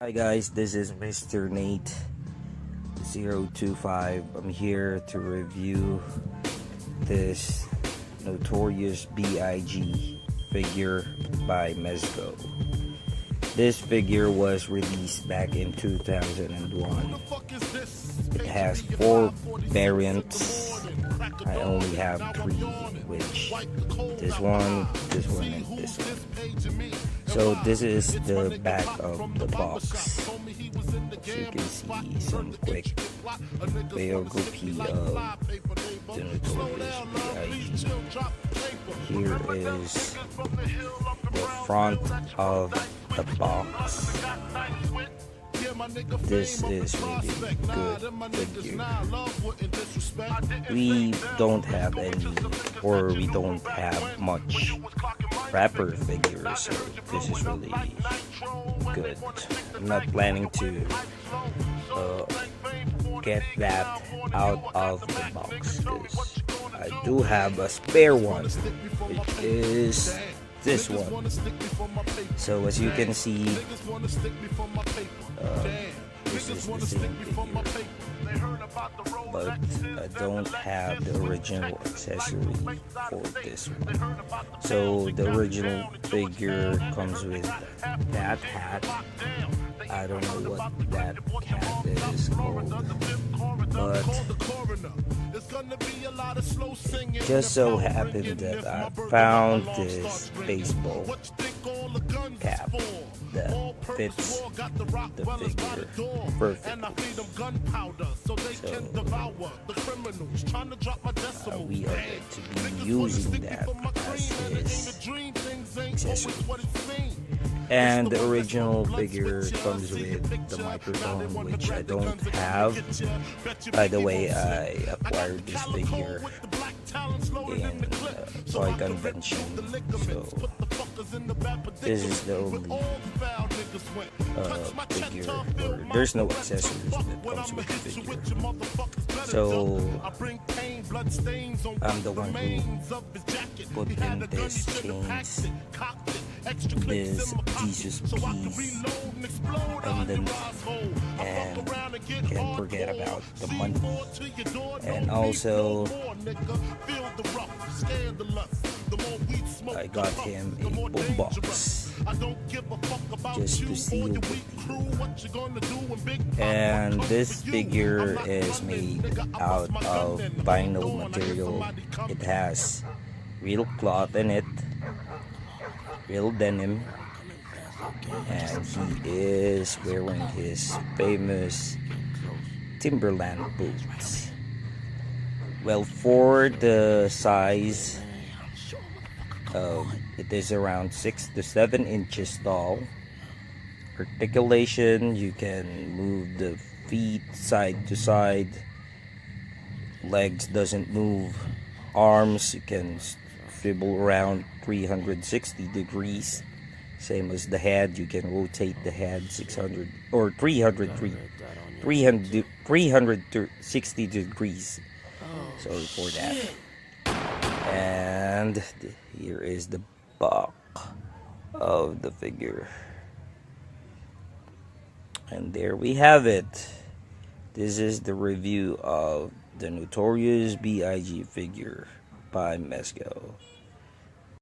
Hi guys, this is Mr. Nate 025. I'm here to review this Notorious B.I.G figure by Mezco. This figure was released back in 2001. It has 4 variants. I only have 3, which this one, and this one. So this is the back of the box. As you can see, some quick biography of the Notorious B.I.G. Here is the front of the box. This is really good figure. We don't have any, or we don't have much rapper figures, so this is really good. I'm not planning to get that out of the box because I do have a spare one, which is this one. So as you can see, this is the same figure, but I don't have the original accessory for this one. So the original figure comes with that hat. I don't know what that hat is called, but it just so happened that I found this baseball cap that fits the figure perfectly. So we are going to be using that as his accessory. And the original figure comes with the microphone, which I don't have. By the way, I acquired this figure in toy convention, so this is the only figure, or there's no accessories that comes with the figure. So I'm the one who put in this chains, this Jesus piece, and can't forget about the money, and also I got him a boombox just to seal with you. And this figure is made out of vinyl material. It has real cloth in it, real denim, and he is wearing his famous Timberland boots. Well, for the size, it is around 6 to 7 inches tall. Articulation, you can move the feet side to side. Legs doesn't move. Arms, you can swivel around 360 degrees. Same as the head, you can rotate the head 600 or 360 degrees. Sorry for that. And here is the back of the figure. And there we have it. This is the review of the Notorious B.I.G figure by Mezco.